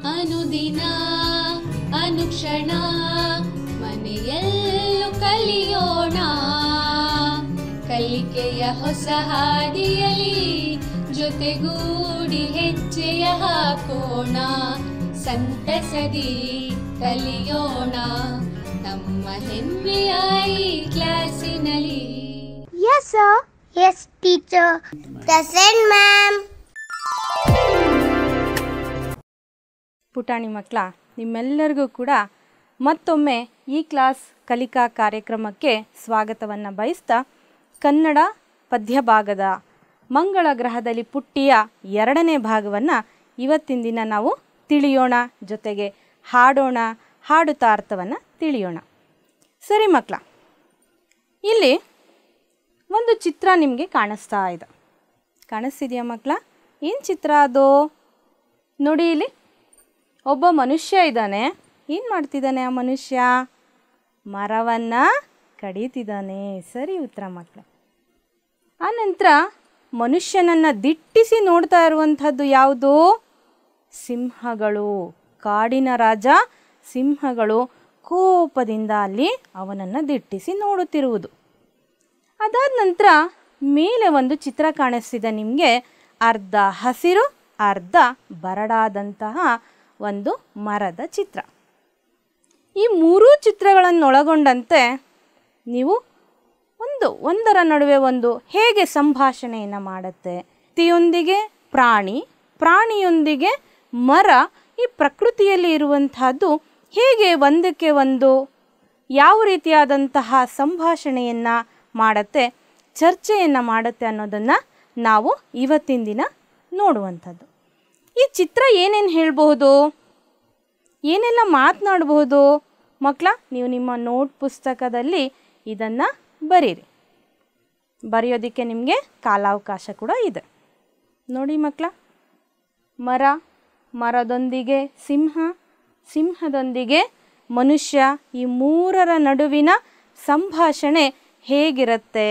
ಅನುದಿನ ಅನುಕ್ಷಣ ಮನೆಯಲ್ಲೂ ಕಲಿಯೋಣ, ಕಲಿಕೆಯ ಹೊಸ ಹಾದಿಯಲಿ ಜೊತೆಗೂಡಿ ಹೆಜ್ಜೆಯ ಹಾಕೋಣ, ಸಂತಸದಿ ಕಲಿಯೋಣ ನಮ್ಮ ಹೆಮ್ಮೆಯ ಈ ಕ್ಲಾಸಿನಲ್ಲಿ. Yes sir. Yes teacher. Present ma'am. ಪುಟಾಣಿ ಮಕ್ಕಳ, ನಿಮ್ಮೆಲ್ಲರಿಗೂ ಕೂಡ ಮತ್ತೊಮ್ಮೆ ಈ ಕ್ಲಾಸ್ ಕಲಿಕಾ ಕಾರ್ಯಕ್ರಮಕ್ಕೆ ಸ್ವಾಗತವನ್ನು ಬಯಸ್ತಾ, ಕನ್ನಡ ಪದ್ಯ ಭಾಗದ ಮಂಗಳ ಗ್ರಹದಲ್ಲಿ ಪುಟ್ಟಿಯ 2ನೇ ಭಾಗವನ್ನು ಇವತ್ತಿನ ದಿನ ನಾವು ತಿಳಿಯೋಣ, ಜೊತೆಗೆ ಹಾಡೋಣ, ಹಾಡುತ್ತಾ ಅರ್ಥವನ್ನು ತಿಳಿಯೋಣ. ಸರಿ ಮಕ್ಕಳ, ಇಲ್ಲಿ ಒಂದು ಚಿತ್ರ ನಿಮಗೆ ಕಾಣಿಸ್ತಾ ಇದೆ. ಕಾಣಿಸ್ತಿದೆಯಾ ಮಕ್ಕಳ? ಏನು ಚಿತ್ರ ಅದು? ನೋಡಿ, ಇಲ್ಲಿ ಒಬ್ಬ ಮನುಷ್ಯ ಇದ್ದಾನೆ. ಏನು ಮಾಡ್ತಿದ್ದಾನೆ ಆ ಮನುಷ್ಯ? ಮರವನ್ನು ಕಡಿತಿದ್ದಾನೆ. ಸರಿ ಉತ್ತರ ಮಕ್ಕಳ. ಆನಂತರ ಮನುಷ್ಯನನ್ನು ದಿಟ್ಟಿಸಿ ನೋಡ್ತಾ ಇರುವಂಥದ್ದು ಯಾವುದು? ಸಿಂಹಗಳು. ಕಾಡಿನ ರಾಜ ಸಿಂಹಗಳು ಕೋಪದಿಂದ ಅಲ್ಲಿ ಅವನನ್ನು ದಿಟ್ಟಿಸಿ ನೋಡುತ್ತಿರುವುದು. ಅದಾದ ನಂತರ ಮೇಲೆ ಒಂದು ಚಿತ್ರ ಕಾಣಿಸ್ತಿದೆ ನಿಮಗೆ. ಅರ್ಧ ಹಸಿರು ಅರ್ಧ ಬರಡಾದಂತಹ ಒಂದು ಮರದ ಚಿತ್ರ. ಈ 3 ಚಿತ್ರಗಳನ್ನೊಳಗೊಂಡಂತೆ ನೀವು ಒಂದರ ನಡುವೆ ಒಂದು ಹೇಗೆ ಸಂಭಾಷಣೆಯನ್ನು ಮಾಡುತ್ತೆ, ವ್ಯಕ್ತಿಯೊಂದಿಗೆ ಪ್ರಾಣಿ, ಪ್ರಾಣಿಯೊಂದಿಗೆ ಮರ, ಈ ಪ್ರಕೃತಿಯಲ್ಲಿ ಇರುವಂತಹದ್ದು ಹೇಗೆ ಒಂದಕ್ಕೆ ಒಂದು ಯಾವ ರೀತಿಯಾದಂತಹ ಸಂಭಾಷಣೆಯನ್ನು ಮಾಡುತ್ತೆ, ಚರ್ಚೆಯನ್ನು ಮಾಡುತ್ತೆ ಅನ್ನೋದನ್ನು ನಾವು ಇವತ್ತಿನ ದಿನ ನೋಡುವಂಥದ್ದು. ಈ ಚಿತ್ರ ಏನೇನು ಹೇಳಬಹುದು, ಏನೆಲ್ಲ ಮಾತನಾಡಬಹುದು ಮಕ್ಕಳ? ನೀವು ನಿಮ್ಮ ನೋಟ್ ಪುಸ್ತಕದಲ್ಲಿ ಇದನ್ನು ಬರೀರಿ. ಬರೆಯೋದಕ್ಕೆ ನಿಮಗೆ ಕಾಲಾವಕಾಶ ಕೂಡ ಇದೆ. ನೋಡಿ ಮಕ್ಕಳ, ಮರ, ಮರದೊಂದಿಗೆ ಸಿಂಹ, ಸಿಂಹದೊಂದಿಗೆ ಮನುಷ್ಯ, ಈ 3ರ ನಡುವಿನ ಸಂಭಾಷಣೆ ಹೇಗಿರುತ್ತೆ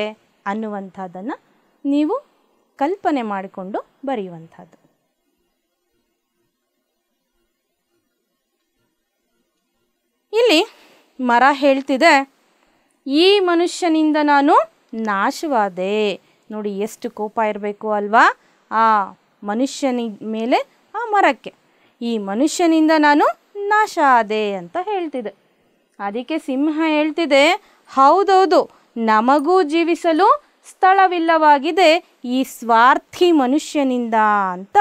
ಅನ್ನುವಂಥದ್ದನ್ನು ನೀವು ಕಲ್ಪನೆ ಮಾಡಿಕೊಂಡು ಬರೆಯುವಂಥದ್ದು. ಇಲ್ಲಿ ಮರ ಹೇಳ್ತಿದೆ, ಈ ಮನುಷ್ಯನಿಂದ ನಾನು ನಾಶವಾದೆ. ನೋಡಿ ಎಷ್ಟು ಕೋಪ ಇರಬೇಕು ಅಲ್ವಾ ಆ ಮನುಷ್ಯನ ಮೇಲೆ, ಆ ಮರಕ್ಕೆ. ಈ ಮನುಷ್ಯನಿಂದ ನಾನು ನಾಶ ಆದೆ ಅಂತ ಹೇಳ್ತಿದೆ. ಅದಕ್ಕೆ ಸಿಂಹ ಹೇಳ್ತಿದೆ, ಹೌದೌದು, ನಮಗೂ ಜೀವಿಸಲು ಸ್ಥಳವಿಲ್ಲವಾಗಿದೆ ಈ ಸ್ವಾರ್ಥಿ ಮನುಷ್ಯನಿಂದ ಅಂತ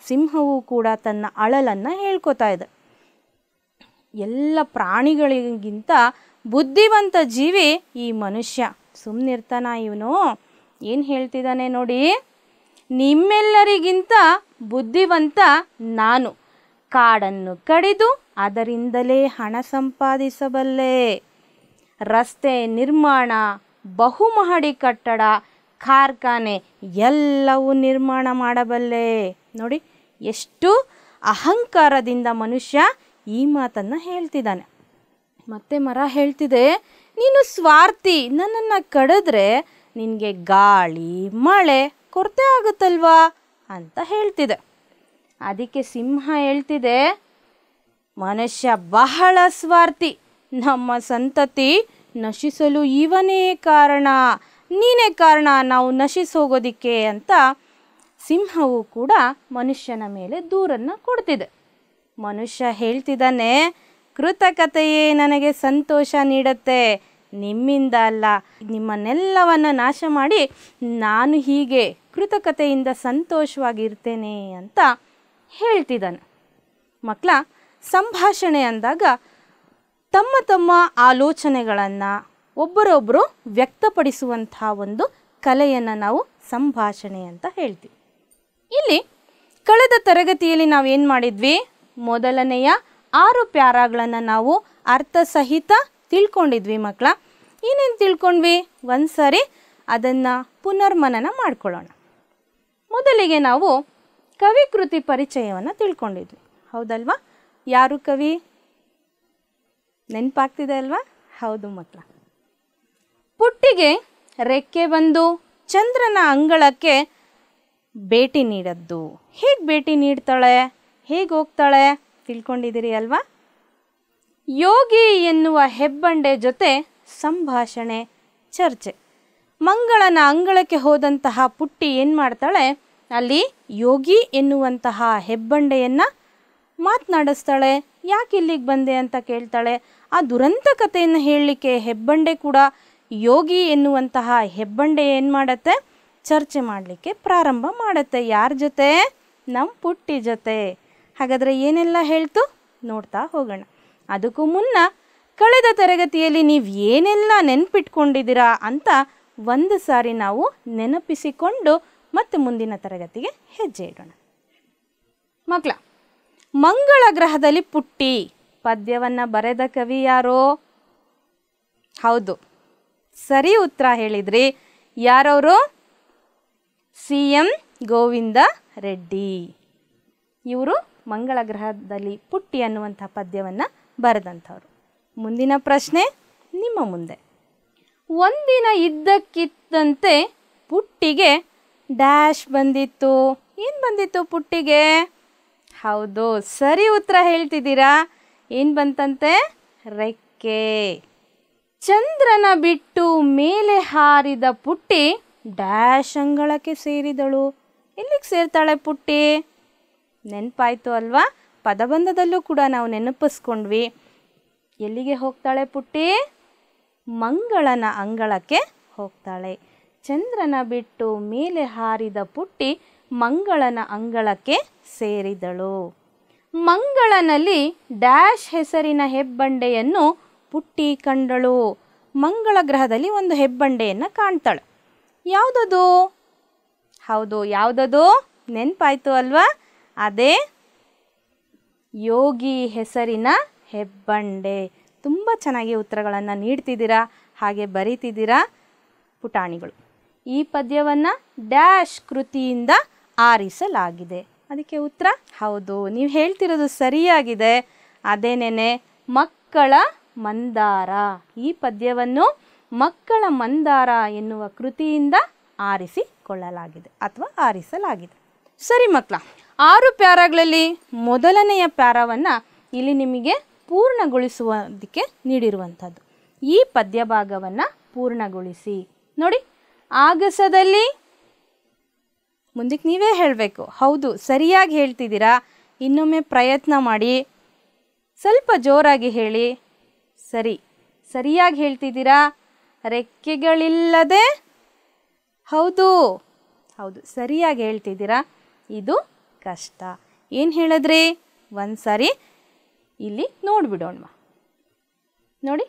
ಸಿಂಹವು ಕೂಡ ತನ್ನ ಅಳಲನ್ನು ಹೇಳ್ಕೊತಾ ಇದೆ. ಎಲ್ಲ ಪ್ರಾಣಿಗಳಿಗಿಂತ ಬುದ್ಧಿವಂತ ಜೀವಿ ಈ ಮನುಷ್ಯ. ಸುಮ್ಮನಿರ್ತಾನ ಇವನು? ಏನು ಹೇಳ್ತಿದ್ದಾನೆ ನೋಡಿ, ನಿಮ್ಮೆಲ್ಲರಿಗಿಂತ ಬುದ್ಧಿವಂತ ನಾನು. ಕಾಡನ್ನು ಕಡಿದು ಅದರಿಂದಲೇ ಹಣ ಸಂಪಾದಿಸಬಲ್ಲೆ. ರಸ್ತೆ ನಿರ್ಮಾಣ, ಬಹುಮಹಡಿ ಕಟ್ಟಡ, ಕಾರ್ಖಾನೆ ಎಲ್ಲವೂ ನಿರ್ಮಾಣ ಮಾಡಬಲ್ಲೆ. ನೋಡಿ ಎಷ್ಟು ಅಹಂಕಾರದಿಂದ ಮನುಷ್ಯ ಈ ಮಾತನ್ನು ಹೇಳ್ತಿದ್ದಾನೆ. ಮತ್ತೆ ಮರ ಹೇಳ್ತಿದೆ, ನೀನು ಸ್ವಾರ್ಥಿ, ನನ್ನನ್ನು ಕಡಿದ್ರೆ ನಿನಗೆ ಗಾಳಿ ಮಳೆ ಕೊರತೆ ಆಗುತ್ತಲ್ವಾ ಅಂತ ಹೇಳ್ತಿದೆ. ಅದಕ್ಕೆ ಸಿಂಹ ಹೇಳ್ತಿದೆ, ಮನುಷ್ಯ ಬಹಳ ಸ್ವಾರ್ಥಿ, ನಮ್ಮ ಸಂತತಿ ನಶಿಸಲು ಇವನೇ ಕಾರಣ, ನೀನೇ ಕಾರಣ ನಾವು ನಶಿಸೋಗೋದಿಕ್ಕೆ ಅಂತ ಸಿಂಹವು ಕೂಡ ಮನುಷ್ಯನ ಮೇಲೆ ದೂರನ್ನು ಕೊಡ್ತಿದೆ. ಮನುಷ್ಯ ಹೇಳ್ತಿದ್ದಾನೆ, ಕೃತಕತೆಯೇ ನನಗೆ ಸಂತೋಷ ನೀಡುತ್ತೆ, ನಿಮ್ಮಿಂದ ಅಲ್ಲ. ನಿಮ್ಮನ್ನೆಲ್ಲವನ್ನು ನಾಶ ಮಾಡಿ ನಾನು ಹೀಗೆ ಕೃತಕತೆಯಿಂದ ಸಂತೋಷವಾಗಿರ್ತೇನೆ ಅಂತ ಹೇಳ್ತಿದ್ದಾನೆ. ಮಕ್ಕಳ, ಸಂಭಾಷಣೆ ಅಂದಾಗ ತಮ್ಮ ತಮ್ಮ ಆಲೋಚನೆಗಳನ್ನು ಒಬ್ಬರೊಬ್ಬರು ವ್ಯಕ್ತಪಡಿಸುವಂಥ ಒಂದು ಕಲೆಯನ್ನು ನಾವು ಸಂಭಾಷಣೆ ಅಂತ ಹೇಳ್ತೀವಿ. ಇಲ್ಲಿ ಕಳೆದ ತರಗತಿಯಲ್ಲಿ ನಾವೇನು ಮಾಡಿದ್ವಿ? ಮೊದಲನೆಯ 6 ಪ್ಯಾರಾಗಳನ್ನು ನಾವು ಅರ್ಥಸಹಿತ ತಿಳ್ಕೊಂಡಿದ್ವಿ ಮಕ್ಕಳ. ಏನೇನು ತಿಳ್ಕೊಂಡ್ವಿ? ಒಂದು ಸಾರಿ ಅದನ್ನು ಪುನರ್ಮನನ ಮಾಡ್ಕೊಳ್ಳೋಣ. ಮೊದಲಿಗೆ ನಾವು ಕವಿಕೃತಿ ಪರಿಚಯವನ್ನು ತಿಳ್ಕೊಂಡಿದ್ವಿ, ಹೌದಲ್ವಾ? ಯಾರು ಕವಿ? ನೆನಪಾಗ್ತಿದೆ ಅಲ್ವಾ? ಹೌದು ಮಕ್ಕಳ. ಪುಟ್ಟಿಗೆ ರೆಕ್ಕೆ ಬಂದು ಚಂದ್ರನ ಅಂಗಳಕ್ಕೆ ಭೇಟಿ ನೀಡದ್ದು. ಹೇಗೆ ಭೇಟಿ ನೀಡ್ತಾಳೆ? ಹೇಗೆ ಹೋಗ್ತಾಳೆ? ತಿಳ್ಕೊಂಡಿದ್ದೀರಿ ಅಲ್ವಾ? ಯೋಗಿ ಎನ್ನುವ ಹೆಬ್ಬಂಡೆ ಜೊತೆ ಸಂಭಾಷಣೆ, ಚರ್ಚೆ. ಮಂಗಳನ ಅಂಗಳಕ್ಕೆ ಹೋದಂತಹ ಪುಟ್ಟಿ ಏನು ಮಾಡ್ತಾಳೆ, ಅಲ್ಲಿ ಯೋಗಿ ಎನ್ನುವಂತಹ ಹೆಬ್ಬಂಡೆಯನ್ನು ಮಾತನಾಡಿಸ್ತಾಳೆ. ಯಾಕೆ ಇಲ್ಲಿಗೆ ಬಂದೆ ಅಂತ ಕೇಳ್ತಾಳೆ. ಆ ದುರಂತ ಕಥೆಯನ್ನು ಹೇಳಲಿಕ್ಕೆ ಹೆಬ್ಬಂಡೆ ಕೂಡ, ಯೋಗಿ ಎನ್ನುವಂತಹ ಹೆಬ್ಬಂಡೆ ಏನು ಮಾಡುತ್ತೆ, ಚರ್ಚೆ ಮಾಡಲಿಕ್ಕೆ ಪ್ರಾರಂಭ ಮಾಡುತ್ತೆ. ಯಾರ ಜೊತೆ? ನಮ್ಮ ಪುಟ್ಟಿ ಜೊತೆ. ಹಾಗಾದರೆ ಏನೆಲ್ಲ ಹೇಳ್ತು ನೋಡ್ತಾ ಹೋಗೋಣ. ಅದಕ್ಕೂ ಮುನ್ನ ಕಳೆದ ತರಗತಿಯಲ್ಲಿ ನೀವು ಏನೆಲ್ಲ ನೆನಪಿಟ್ಕೊಂಡಿದ್ದೀರಾ ಅಂತ ಒಂದು ಸಾರಿ ನಾವು ನೆನಪಿಸಿಕೊಂಡು ಮತ್ತೆ ಮುಂದಿನ ತರಗತಿಗೆ ಹೆಜ್ಜೆ ಇಡೋಣ. ಮಕ್ಕಳ, ಮಂಗಳ ಗ್ರಹದಲ್ಲಿ ಪುಟ್ಟಿ ಪದ್ಯವನ್ನು ಬರೆದ ಕವಿ ಯಾರೋ? ಹೌದು, ಸರಿ ಉತ್ತರ ಹೇಳಿದ್ರಿ. ಯಾರವರು? CM ಗೋವಿಂದ ರೆಡ್ಡಿ. ಇವರು ಮಂಗಳ ಗ್ರಹದಲ್ಲಿ ಪುಟ್ಟಿ ಅನ್ನುವಂಥ ಪದ್ಯವನ್ನು ಬರೆದಂಥವ್ರು. ಮುಂದಿನ ಪ್ರಶ್ನೆ ನಿಮ್ಮ ಮುಂದೆ. ಒಂದಿನ ಇದ್ದಕ್ಕಿದ್ದಂತೆ ಪುಟ್ಟಿಗೆ ಡ್ಯಾಶ್ ಬಂದಿತ್ತು. ಏನು ಬಂದಿತ್ತು ಪುಟ್ಟಿಗೆ? ಹೌದು, ಸರಿ ಉತ್ತರ ಹೇಳ್ತಿದ್ದೀರಾ. ಏನು ಬಂತಂತೆ? ರೆಕ್ಕೆ. ಚಂದ್ರನ ಬಿಟ್ಟು ಮೇಲೆ ಹಾರಿದ ಪುಟ್ಟಿ ಡ್ಯಾಶ್ ಅಂಗಳಕ್ಕೆ ಸೇರಿದಳು. ಎಲ್ಲಿಗೆ ಸೇರ್ತಾಳೆ ಪುಟ್ಟಿ? ನೆನಪಾಯಿತು ಅಲ್ವಾ? ಪದಬಂಧದಲ್ಲೂ ಕೂಡ ನಾವು ನೆನಪಿಸ್ಕೊಂಡ್ವಿ. ಎಲ್ಲಿಗೆ ಹೋಗ್ತಾಳೆ ಪುಟ್ಟಿ? ಮಂಗಳನ ಅಂಗಳಕ್ಕೆ ಹೋಗ್ತಾಳೆ. ಚಂದ್ರನ ಬಿಟ್ಟು ಮೇಲೆ ಹಾರಿದ ಪುಟ್ಟಿ ಮಂಗಳನ ಅಂಗಳಕ್ಕೆ ಸೇರಿದಳು. ಮಂಗಳನಲ್ಲಿ ಡ್ಯಾಶ್ ಹೆಸರಿನ ಹೆಬ್ಬಂಡೆಯನ್ನು ಪುಟ್ಟಿ ಕಂಡಳು. ಮಂಗಳ ಗ್ರಹದಲ್ಲಿ ಒಂದು ಹೆಬ್ಬಂಡೆಯನ್ನು ಕಾಣ್ತಾಳೆ. ಯಾವುದದು? ಹೌದು, ಯಾವುದದು? ನೆನಪಾಯಿತು ಅಲ್ವಾ? ಅದೇ ಯೋಗಿ ಹೆಸರಿನ ಹೆಬ್ಬಂಡೆ. ತುಂಬ ಚೆನ್ನಾಗಿ ಉತ್ತರಗಳನ್ನು ನೀಡ್ತಿದ್ದೀರಾ, ಹಾಗೆ ಬರೀತಿದ್ದೀರಾ ಪುಟಾಣಿಗಳು. ಈ ಪದ್ಯವನ್ನು ಡ್ಯಾಶ್ ಕೃತಿಯಿಂದ ಆರಿಸಲಾಗಿದೆ. ಅದಕ್ಕೆ ಉತ್ತರ? ಹೌದು, ನೀವು ಹೇಳ್ತಿರೋದು ಸರಿಯಾಗಿದೆ. ಅದೇನೇನೆ ಮಕ್ಕಳ ಮಂದಾರ. ಈ ಪದ್ಯವನ್ನು ಮಕ್ಕಳ ಮಂದಾರ ಎನ್ನುವ ಕೃತಿಯಿಂದ ಆರಿಸಿಕೊಳ್ಳಲಾಗಿದೆ ಅಥವಾ ಆರಿಸಲಾಗಿದೆ. ಸರಿ ಮಕ್ಕಳ, 6 ಪ್ಯಾರಾಗಳಲ್ಲಿ ಮೊದಲನೆಯ ಪ್ಯಾರಾವನ್ನು ಇಲ್ಲಿ ನಿಮಗೆ ಪೂರ್ಣಗೊಳಿಸುವುದಕ್ಕೆ ನೀಡಿರುವಂಥದ್ದು. ಈ ಪದ್ಯ ಭಾಗವನ್ನು ಪೂರ್ಣಗೊಳಿಸಿ. ನೋಡಿ, ಆಗಸದಲ್ಲಿ ಮುಂದಕ್ಕೆ ನೀವೇ ಹೇಳಬೇಕು. ಹೌದು, ಸರಿಯಾಗಿ ಹೇಳ್ತಿದ್ದೀರಾ. ಇನ್ನೊಮ್ಮೆ ಪ್ರಯತ್ನ ಮಾಡಿ, ಸ್ವಲ್ಪ ಜೋರಾಗಿ ಹೇಳಿ. ಸರಿಯಾಗಿ ಹೇಳ್ತಿದ್ದೀರಾ. ರೆಕ್ಕೆಗಳಿಲ್ಲದೆ, ಹೌದು ಹೌದು ಸರಿಯಾಗಿ ಹೇಳ್ತಿದ್ದೀರಾ. ಇದು ಕಷ್ಟ. ಏನು ಹೇಳಿದ್ರಿ? ಒಂದು ಸಾರಿ ಇಲ್ಲಿ ನೋಡಿಬಿಡೋಣ. ನೋಡಿ,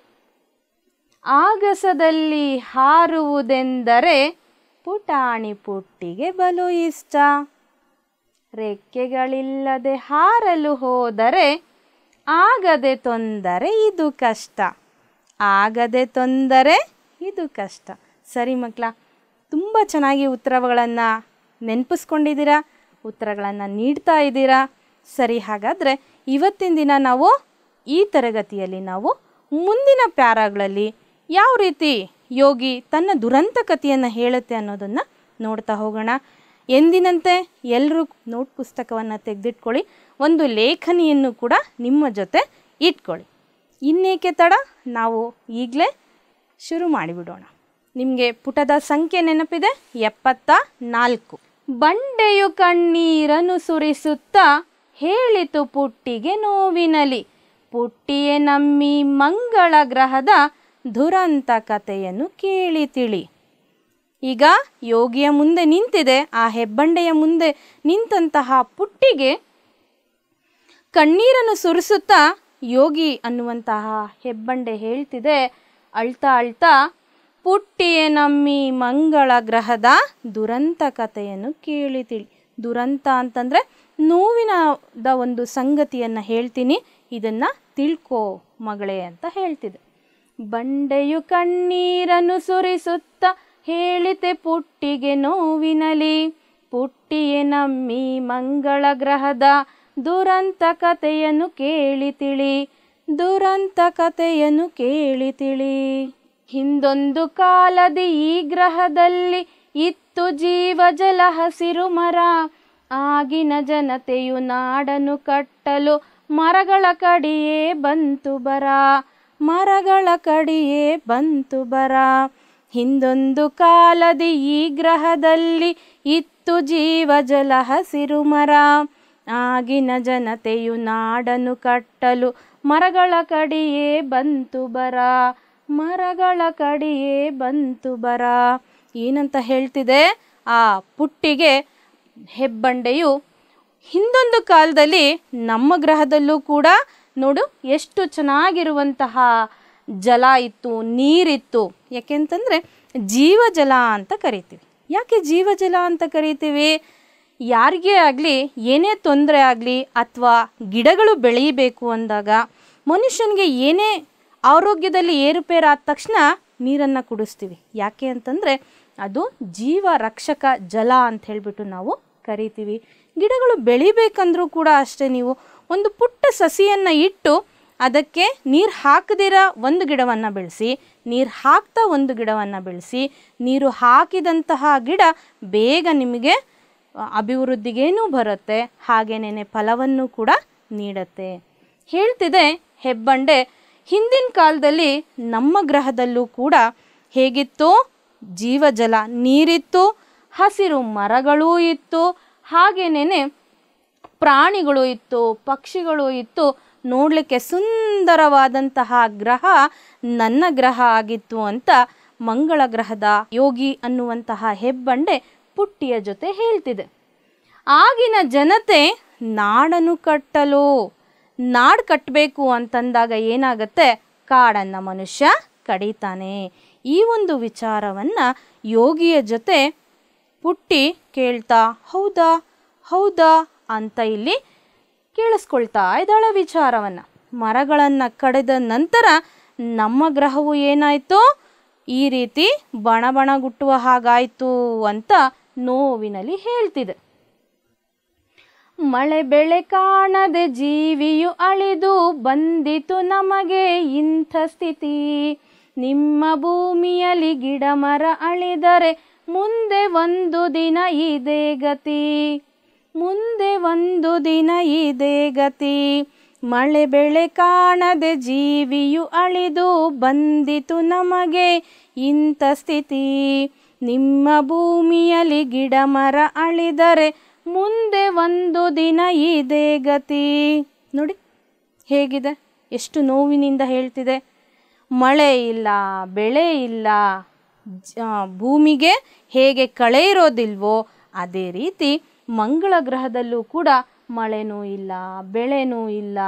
ಆಗಸದಲ್ಲಿ ಹಾರುವುದೆಂದರೆ ಪುಟಾಣಿ ಪುಟ್ಟಿಗೆ ಬಲು ಇಷ್ಟ. ರೆಕ್ಕೆಗಳಿಲ್ಲದೆ ಹಾರಲು ಹೋದರೆ ಆಗದೆ ತೊಂದರೆ ಇದು ಕಷ್ಟ. ಆಗದೆ ತೊಂದರೆ ಇದು ಕಷ್ಟ. ಸರಿ ಮಕ್ಕಳ, ತುಂಬ ಚೆನ್ನಾಗಿ ಉತ್ತರಗಳನ್ನು ನೆನಪಿಸ್ಕೊಂಡಿದ್ದೀರಾ, ಉತ್ತರಗಳನ್ನು ನೀಡ್ತಾ ಇದ್ದೀರಾ. ಸರಿ, ಹಾಗಾದರೆ ಇವತ್ತಿನ ದಿನ ನಾವು ಈ ತರಗತಿಯಲ್ಲಿ ನಾವು ಮುಂದಿನ ಪ್ಯಾರಾಗಳಲ್ಲಿ ಯಾವ ರೀತಿ ಯೋಗಿ ತನ್ನ ದುರಂತ ಕಥೆಯನ್ನು ಹೇಳುತ್ತೆ ಅನ್ನೋದನ್ನು ನೋಡ್ತಾ ಹೋಗೋಣ. ಎಂದಿನಂತೆ ಎಲ್ಲರೂ ನೋಟ್ ಪುಸ್ತಕವನ್ನು ತೆಗೆದಿಟ್ಕೊಳ್ಳಿ, ಒಂದು ಲೇಖನಿಯನ್ನು ಕೂಡ ನಿಮ್ಮ ಜೊತೆ ಇಟ್ಕೊಳ್ಳಿ. ಇನ್ನೇಕೆ ತಡ, ನಾವು ಈಗಲೇ ಶುರು ಮಾಡಿಬಿಡೋಣ. ನಿಮಗೆ ಪುಟದ ಸಂಖ್ಯೆ ನೆನಪಿದೆ? 74. ಬಂಡೆಯು ಕಣ್ಣೀರನ್ನು ಸುರಿಸುತ್ತಾ ಹೇಳಿತು ಪುಟ್ಟಿಗೆ ನೋವಿನಲಿ, ಪುಟ್ಟಿಯೇ ನಮ್ಮಿ ಮಂಗಳ ಗ್ರಹದ ದುರಂತ ಕಥೆಯನ್ನು ಕೇಳಿ ತಿಳಿ. ಈಗ ಯೋಗಿಯ ಮುಂದೆ ನಿಂತಿದೆ, ಆ ಹೆಬ್ಬಂಡೆಯ ಮುಂದೆ ನಿಂತಹ ಪುಟ್ಟಿಗೆ ಕಣ್ಣೀರನ್ನು ಸುರಿಸುತ್ತಾ ಯೋಗಿ ಅನ್ನುವಂತಹ ಹೆಬ್ಬಂಡೆ ಹೇಳ್ತಿದೆ, ಅಳ್ತಾ ಅಳ್ತಾ, ಪುಟ್ಟಿಯೇ ನಮ್ಮಿ ಮಂಗಳ ಗ್ರಹದ ದುರಂತ ಕಥೆಯನ್ನು ಕೇಳಿ ತಿಳಿ. ದುರಂತ ಅಂತಂದರೆ ನೋವಿನದ ಒಂದು ಸಂಗತಿಯನ್ನು ಹೇಳ್ತೀನಿ, ಇದನ್ನು ತಿಳ್ಕೋ ಮಗಳೇ ಅಂತ ಹೇಳ್ತಿದೆ. ಬಂಡೆಯು ಕಣ್ಣೀರನ್ನು ಸುರಿಸುತ್ತ ಹೇಳಿತೆ ಪುಟ್ಟಿಗೆ ನೋವಿನಲಿ, ಪುಟ್ಟಿಯೇ ನಮ್ಮಿ ಮಂಗಳ ಗ್ರಹದ ದುರಂತ ಕಥೆಯನ್ನು ಕೇಳಿ ತಿಳಿ, ದುರಂತ ಕಥೆಯನ್ನು ಕೇಳಿ ತಿಳಿ. ಹಿಂದೊಂದು ಕಾಲದಿ ಈ ಗ್ರಹದಲ್ಲಿ ಇತ್ತು ಜೀವ ಜಲ ಹಸಿರು ಮರ, ಆಗಿನ ಜನತೆಯು ನಾಡನ್ನು ಕಟ್ಟಲು ಮರಗಳ ಕಡಿಯೇ ಬಂತು ಬರ, ಮರಗಳ ಕಡಿಯೇ ಬಂತು ಬರ. ಹಿಂದೊಂದು ಕಾಲದಿ ಈ ಗ್ರಹದಲ್ಲಿ ಇತ್ತು ಜೀವ ಜಲ ಹಸಿರು ಮರ. ಆಗಿನ ಜನತೆಯು ನಾಡನ್ನು ಕಟ್ಟಲು ಮರಗಳ ಕಡಿಯೇ ಬಂತು ಬರ, ಮರಗಳ ಕಡಿಯೇ ಬಂತು ಬರ. ಏನಂತ ಹೇಳ್ತಿದೆ ಆ ಪುಟ್ಟಿಗೆ ಹೆಬ್ಬಂಡೆಯು? ಹಿಂದೊಂದು ಕಾಲದಲ್ಲಿ ನಮ್ಮ ಗ್ರಹದಲ್ಲೂ ಕೂಡ ನೋಡು ಎಷ್ಟು ಚೆನ್ನಾಗಿರುವಂತಹ ಜಲ ಇತ್ತು, ನೀರಿತ್ತು. ಯಾಕೆಂತಂದರೆ ಜೀವಜಲ ಅಂತ ಕರಿತೀವಿ. ಯಾಕೆ ಜೀವಜಲ ಅಂತ ಕರಿತೀವಿ? ಯಾರಿಗೇ ಆಗಲಿ ಏನೇ ತೊಂದರೆ ಆಗಲಿ ಅಥವಾ ಗಿಡಗಳು ಬೆಳೀಬೇಕು ಅಂದಾಗ ಮನುಷ್ಯನಿಗೆ ಏನೇ ಆರೋಗ್ಯದಲ್ಲಿ ಏರುಪೇರಾದ ತಕ್ಷಣ ನೀರನ್ನು ಕುಡಿಸ್ತೀವಿ. ಯಾಕೆ ಅಂತಂದರೆ ಅದು ಜೀವ ರಕ್ಷಕ ಜಲ ಅಂತ ಹೇಳಿಬಿಟ್ಟು ನಾವು ಕರಿತೀವಿ. ಗಿಡಗಳು ಬೆಳಿಬೇಕಂದ್ರೂ ಕೂಡ ಅಷ್ಟೇ, ನೀವು ಒಂದು ಪುಟ್ಟ ಸಸಿಯನ್ನು ಇಟ್ಟು ಅದಕ್ಕೆ ನೀರು ಹಾಕದಿರ ಒಂದು ಗಿಡವನ್ನು ಬೆಳೆಸಿ, ನೀರು ಹಾಕ್ತಾ ಒಂದು ಗಿಡವನ್ನು ಬೆಳೆಸಿ, ನೀರು ಹಾಕಿದಂತಹ ಗಿಡ ಬೇಗ ನಿಮಗೆ ಅಭಿವೃದ್ಧಿಗೇನೂ ಬರುತ್ತೆ, ಹಾಗೇನೇ ಫಲವನ್ನು ಕೂಡ ನೀಡುತ್ತೆ. ಹೇಳ್ತಿದೆ ಹೆಬ್ಬಂಡೆ, ಹಿಂದಿನ ಕಾಲದಲ್ಲಿ ನಮ್ಮ ಗ್ರಹದಲ್ಲೂ ಕೂಡ ಹೇಗಿತ್ತು? ಜೀವಜಲ ನೀರಿತ್ತು, ಹಸಿರು ಮರಗಳೂ ಇತ್ತು, ಹಾಗೇನೇ ಪ್ರಾಣಿಗಳು ಇತ್ತು, ಪಕ್ಷಿಗಳು ಇತ್ತು. ನೋಡಲಿಕ್ಕೆ ಸುಂದರವಾದಂತಹ ಗ್ರಹ ನನ್ನ ಗ್ರಹ ಆಗಿತ್ತು ಅಂತ ಮಂಗಳ ಗ್ರಹದ ಯೋಗಿ ಅನ್ನುವಂತಹ ಹೆಬ್ಬಂಡೆ ಪುಟ್ಟಿಯ ಜೊತೆ ಹೇಳ್ತಿದೆ. ಆಗಿನ ಜನತೆ ನಾಡನ್ನು ಕಟ್ಟಲು, ನಾಡು ಕಟ್ಟಬೇಕು ಅಂತಂದಾಗ ಏನಾಗುತ್ತೆ? ಕಾಡನ್ನು ಮನುಷ್ಯ ಕಡಿತಾನೆ. ಈ ಒಂದು ವಿಚಾರವನ್ನು ಯೋಗಿಯ ಜೊತೆ ಪುಟ್ಟಿ ಕೇಳ್ತಾ ಹೌದಾ ಹೌದಾ ಅಂತ ಇಲ್ಲಿ ಕೇಳಿಸ್ಕೊಳ್ತಾ ಇದ್ದಾಳೆ ವಿಚಾರವನ್ನು. ಮರಗಳನ್ನು ಕಡಿದ ನಂತರ ನಮ್ಮ ಗ್ರಹವು ಏನಾಯಿತು? ಈ ರೀತಿ ಬಣಬಣಗುಟ್ಟುವ ಹಾಗಾಯಿತು ಅಂತ ನೋವಿನಲ್ಲಿ ಹೇಳ್ತಿದೆ. ಮಳೆ ಬೆಳೆ ಕಾಣದೆ ಜೀವಿಯು ಅಳಿದು ಬಂದಿತು ನಮಗೆ ಇಂಥ ಸ್ಥಿತಿ. ನಿಮ್ಮ ಭೂಮಿಯಲ್ಲಿ ಗಿಡ ಮರ ಅಳಿದರೆ ಮುಂದೆ ಒಂದು ದಿನ ಇದೇ ಗತಿ, ಮುಂದೆ ಒಂದು ದಿನ ಇದೇ ಗತಿ. ಮಳೆ ಬೆಳೆ ಕಾಣದೆ ಜೀವಿಯು ಅಳಿದು ಬಂದಿತು ನಮಗೆ ಇಂಥ ಸ್ಥಿತಿ. ನಿಮ್ಮ ಭೂಮಿಯಲ್ಲಿ ಗಿಡ ಮರ ಅಳಿದರೆ ಮುಂದೆ ಒಂದು ದಿನ ಇದೇ ಗತಿ. ನೋಡಿ ಹೇಗಿದೆ, ಎಷ್ಟು ನೋವಿನಿಂದ ಹೇಳ್ತಿದೆ. ಮಳೆ ಇಲ್ಲ, ಬೆಳೆ ಇಲ್ಲ, ಭೂಮಿಗೆ ಹೇಗೆ ಕಳೆ ಇರೋದಿಲ್ವೋ ಅದೇ ರೀತಿ ಮಂಗಳ ಗ್ರಹದಲ್ಲೂ ಕೂಡ ಮಳೆನೂ ಇಲ್ಲ, ಬೆಳೆನೂ ಇಲ್ಲ.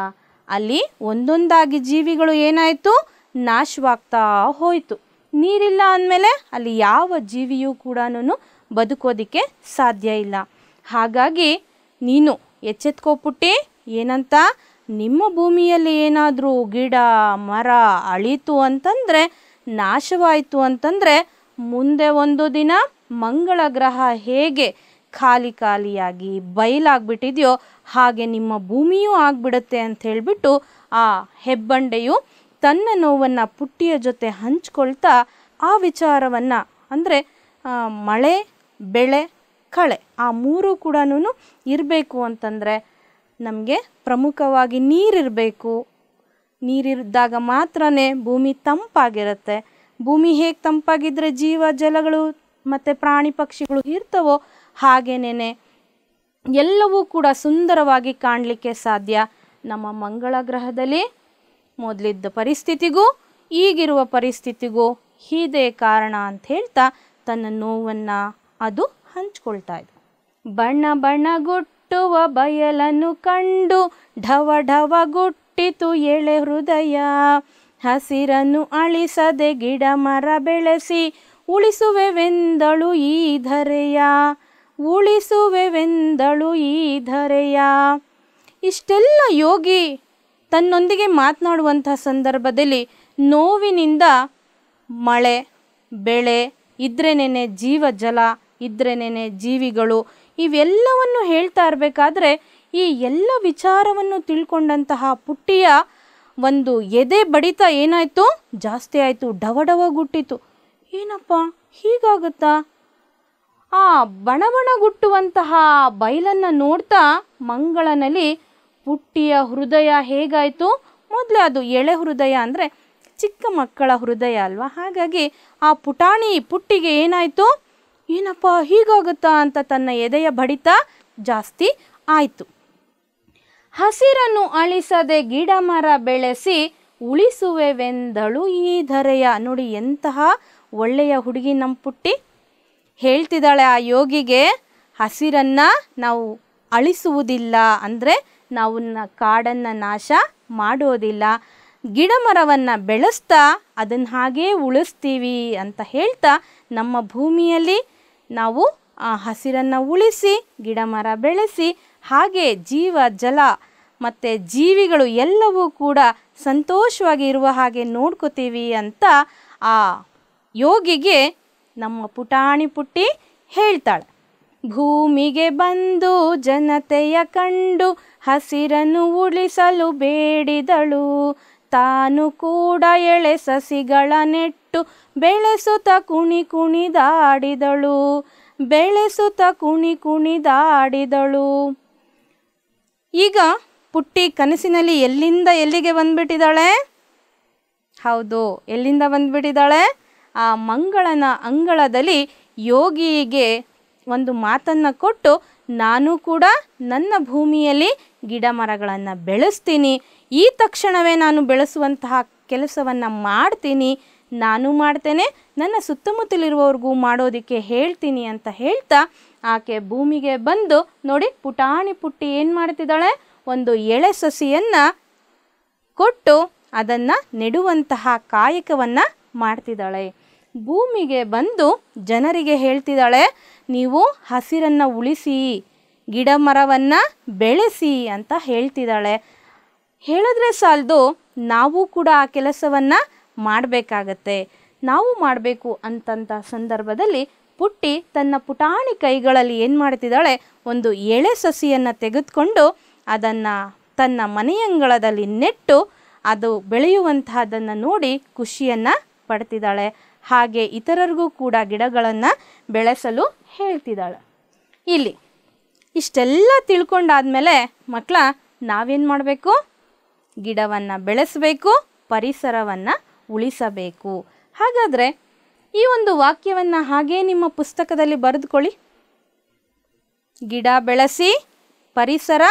ಅಲ್ಲಿ ಒಂದೊಂದಾಗಿ ಜೀವಿಗಳು ಏನಾಯಿತು? ನಾಶವಾಗ್ತಾ ಹೋಯಿತು. ನೀರಿಲ್ಲ ಅಂದಮೇಲೆ ಅಲ್ಲಿ ಯಾವ ಜೀವಿಯೂ ಕೂಡ ಬದುಕೋದಕ್ಕೆ ಸಾಧ್ಯ ಇಲ್ಲ. ಹಾಗಾಗಿ ನೀನು ಎಚ್ಚೆತ್ಕೋಪುಟ್ಟಿ ಏನಂತ? ನಿಮ್ಮ ಭೂಮಿಯಲ್ಲಿ ಏನಾದರೂ ಗಿಡ ಮರ ಅಳೀತು ಅಂತಂದರೆ, ನಾಶವಾಯಿತು ಅಂತಂದರೆ, ಮುಂದೆ ಒಂದು ದಿನ ಮಂಗಳ ಗ್ರಹ ಹೇಗೆ ಖಾಲಿ ಖಾಲಿಯಾಗಿ ಬಯಲಾಗ್ಬಿಟ್ಟಿದೆಯೋ ಹಾಗೆ ನಿಮ್ಮ ಭೂಮಿಯೂ ಆಗಿಬಿಡುತ್ತೆ ಅಂತ ಹೇಳಿಬಿಟ್ಟು ಆ ಹೆಬ್ಬಂಡೆಯು ತನ್ನ ನೋವನ್ನು ಪುಟ್ಟಿಯ ಜೊತೆ ಹಂಚ್ಕೊಳ್ತಾ ಆ ವಿಚಾರವನ್ನು, ಅಂದರೆ ಮಳೆ ಬೆಳೆ ಕಳೆ ಆ ಮೂರೂ ಕೂಡ ಇರಬೇಕು ಅಂತಂದರೆ ನಮಗೆ ಪ್ರಮುಖವಾಗಿ ನೀರಿರಬೇಕು. ನೀರಿದ್ದಾಗ ಮಾತ್ರ ಭೂಮಿ ತಂಪಾಗಿರುತ್ತೆ. ಭೂಮಿ ಹೇಗೆ ತಂಪಾಗಿದ್ದರೆ ಜೀವ ಜಲಗಳು ಮತ್ತು ಪ್ರಾಣಿ ಪಕ್ಷಿಗಳು ಇರ್ತವೋ ಹಾಗೇನೇ ಎಲ್ಲವೂ ಕೂಡ ಸುಂದರವಾಗಿ ಕಾಣಲಿಕ್ಕೆ ಸಾಧ್ಯ. ನಮ್ಮ ಮಂಗಳ ಗ್ರಹದಲ್ಲಿ ಮೊದಲಿದ್ದ ಪರಿಸ್ಥಿತಿಗೂ ಈಗಿರುವ ಪರಿಸ್ಥಿತಿಗೂ ಇದೇ ಕಾರಣ ಅಂತ ಹೇಳ್ತಾ ತನ್ನ ನೋವನ್ನು ಅದು ಹಂಚ್ಕೊಳ್ತಾ ಇದೆ. ಬಣ್ಣ ಬಣ್ಣಗುಟ್ಟುವ ಬಯಲನ್ನು ಕಂಡು ಢವ ಢವಗುಟ್ಟಿತು ಎಳೆ ಹೃದಯ. ಹಸಿರನ್ನು ಅಳಿಸದೆ ಗಿಡ ಮರ ಬೆಳೆಸಿ ಉಳಿಸುವೆವೆಂದಳು ಈ ಧರೆಯ, ಉಳಿಸುವೆವೆಂದಳು ಈ ಧರೆಯ. ಇಷ್ಟೆಲ್ಲ ಯೋಗಿ ತನ್ನೊಂದಿಗೆ ಮಾತನಾಡುವಂಥ ಸಂದರ್ಭದಲ್ಲಿ ನೋವಿನಿಂದ ಮಳೆ ಬೆಳೆ ಇದ್ರೇನೆ ಜೀವ ಜಲ ಇದ್ರೇನೆ ಜೀವಿಗಳು ಇವೆಲ್ಲವನ್ನು ಹೇಳ್ತಾ ಇರಬೇಕಾದ್ರೆ ಈ ಎಲ್ಲ ವಿಚಾರವನ್ನು ತಿಳ್ಕೊಂಡಂತಹ ಪುಟ್ಟಿಯ ಒಂದು ಎದೆ ಬಡಿತ ಏನಾಯಿತು? ಜಾಸ್ತಿ ಆಯಿತು, ಡವಡವಗುಟ್ಟಿತು. ಏನಪ್ಪ ಹೀಗಾಗುತ್ತಾ? ಆ ಬಣಬಣಗುಟ್ಟುವಂತಹ ಬಯಲನ್ನು ನೋಡ್ತಾ ಮಂಗಳನಲ್ಲಿ ಪುಟ್ಟಿಯ ಹೃದಯ ಹೇಗಾಯಿತು? ಮೊದಲೇ ಅದು ಎಳೆ ಹೃದಯ ಅಂದರೆ ಚಿಕ್ಕ ಮಕ್ಕಳ ಹೃದಯ ಅಲ್ವಾ, ಹಾಗಾಗಿ ಆ ಪುಟ್ಟಿಗೆ ಏನಾಯಿತು, ಏನಪ್ಪ ಹೀಗಾಗುತ್ತಾ ಅಂತ ತನ್ನ ಎದೆಯ ಬಡಿತ ಜಾಸ್ತಿ ಆಯಿತು. ಹಸಿರನ್ನು ಅಳಿಸದೆ ಗಿಡ ಮರ ಬೆಳೆಸಿ ಉಳಿಸುವೆವೆಂದಳು ಈ ಧರೆಯ. ನೋಡಿ ಎಂತಹ ಒಳ್ಳೆಯ ಹುಡುಗಿ ನಮ್ಮ ಪುಟ್ಟಿ. ಹೇಳ್ತಿದ್ದಾಳೆ ಆ ಯೋಗಿಗೆ, ಹಸಿರನ್ನು ನಾವು ಅಳಿಸುವುದಿಲ್ಲ ಅಂದರೆ ನಾವು ಕಾಡನ್ನು ನಾಶ ಮಾಡೋದಿಲ್ಲ, ಗಿಡ ಮರವನ್ನು ಬೆಳೆಸ್ತಾ ಅದನ್ನು ಹಾಗೇ ಉಳಿಸ್ತೀವಿ ಅಂತ ಹೇಳ್ತಾ ನಮ್ಮ ಭೂಮಿಯಲ್ಲಿ ನಾವು ಆ ಹಸಿರನ್ನು ಉಳಿಸಿ ಗಿಡ ಮರ ಬೆಳೆಸಿ ಹಾಗೆ ಜೀವ ಜಲ ಮತ್ತು ಜೀವಿಗಳು ಎಲ್ಲವೂ ಕೂಡ ಸಂತೋಷವಾಗಿ ಇರುವ ಹಾಗೆ ನೋಡ್ಕೋತೀವಿ ಅಂತ ಆ ಯೋಗಿಗೆ ನಮ್ಮ ಪುಟಾಣಿ ಪುಟ್ಟಿ ಹೇಳ್ತಾಳೆ. ಭೂಮಿಗೆ ಬಂದು ಜನತೆಯ ಕಂಡು ಹಸಿರನ್ನು ಉಳಿಸಲು ಬೇಡಿದಳು, ತಾನು ಕೂಡ ಎಳೆ ಸಸಿಗಳ ನೆಟ್ಟು ಬೆಳೆಸುತ್ತ ಕುಣಿದಾಡಿದಳು. ಈಗ ಪುಟ್ಟಿ ಕನಸಿನಲ್ಲಿ ಎಲ್ಲಿಂದ ಎಲ್ಲಿಗೆ ಬಂದ್ಬಿಟ್ಟಿದ್ದಾಳೆ? ಹೌದು, ಎಲ್ಲಿಂದ ಬಂದ್ಬಿಟ್ಟಿದ್ದಾಳೆ? ಆ ಮಂಗಳನ ಅಂಗಳದಲ್ಲಿ ಯೋಗಿಗೆ ಒಂದು ಮಾತನ್ನು ಕೊಟ್ಟು, ನಾನು ಕೂಡ ನನ್ನ ಭೂಮಿಯಲ್ಲಿ ಗಿಡ ಮರಗಳನ್ನು ಬೆಳೆಸ್ತೀನಿ, ಈ ತಕ್ಷಣವೇ ನಾನು ಬೆಳೆಸುವಂತಹ ಕೆಲಸವನ್ನು ಮಾಡ್ತೀನಿ, ನಾನು ಮಾಡ್ತೇನೆ, ನನ್ನ ಸುತ್ತಮುತ್ತಲಿರುವವ್ರಿಗೂ ಮಾಡೋದಕ್ಕೆ ಹೇಳ್ತೀನಿ ಅಂತ ಹೇಳ್ತಾ ಆಕೆ ಭೂಮಿಗೆ ಬಂದು ನೋಡಿ ಪುಟಾಣಿ ಪುಟ್ಟಿ ಏನು ಮಾಡ್ತಿದ್ದಾಳೆ, ಒಂದು ಎಳೆ ಸಸಿಯನ್ನು ಕೊಟ್ಟು ಅದನ್ನು ನೆಡುವಂತಹ ಕಾಯಕವನ್ನು ಮಾಡ್ತಿದ್ದಾಳೆ. ಭೂಮಿಗೆ ಬಂದು ಜನರಿಗೆ ಹೇಳ್ತಿದ್ದಾಳೆ, ನೀವು ಹಸಿರನ್ನು ಉಳಿಸಿ ಗಿಡ ಮರವನ್ನು ಬೆಳೆಸಿ ಅಂತ ಹೇಳ್ತಿದ್ದಾಳೆ. ಹೇಳಿದ್ರೆ ಸಾಲದು, ನಾವು ಕೂಡ ಆ ಕೆಲಸವನ್ನು ಮಾಡಬೇಕಾಗತ್ತೆ. ನಾವು ಮಾಡಬೇಕು ಅಂತಂಥ ಸಂದರ್ಭದಲ್ಲಿ ಪುಟ್ಟಿ ತನ್ನ ಪುಟಾಣಿ ಕೈಗಳಲ್ಲಿ ಏನು ಮಾಡ್ತಿದ್ದಾಳೆ, ಒಂದು ಎಳೆ ಸಸಿಯನ್ನು ತೆಗೆದುಕೊಂಡು ಅದನ್ನು ತನ್ನ ಮನೆಯಂಗಳದಲ್ಲಿ ನೆಟ್ಟು ಅದು ಬೆಳೆಯುವಂತಹದನ್ನು ನೋಡಿ ಖುಷಿಯನ್ನು ಪಡ್ತಿದ್ದಾಳೆ. ಹಾಗೆ ಇತರರಿಗೂ ಕೂಡ ಗಿಡಗಳನ್ನು ಬೆಳೆಸಲು ಹೇಳ್ತಿದ್ದಾಳೆ. ಇಲ್ಲಿ ಇಷ್ಟೆಲ್ಲ ತಿಳ್ಕೊಂಡಾದ್ಮೇಲೆ ಮಕ್ಕಳ ನಾವೇನು ಮಾಡಬೇಕು? ಗಿಡವನ್ನು ಬೆಳೆಸಬೇಕು, ಪರಿಸರವನ್ನು ಉಳಿಸಬೇಕು. ಹಾಗಾದರೆ ಈ ಒಂದು ವಾಕ್ಯವನ್ನು ಹಾಗೇ ನಿಮ್ಮ ಪುಸ್ತಕದಲ್ಲಿ ಬರೆದುಕೊಳ್ಳಿ. ಗಿಡ ಬೆಳೆಸಿ ಪರಿಸರ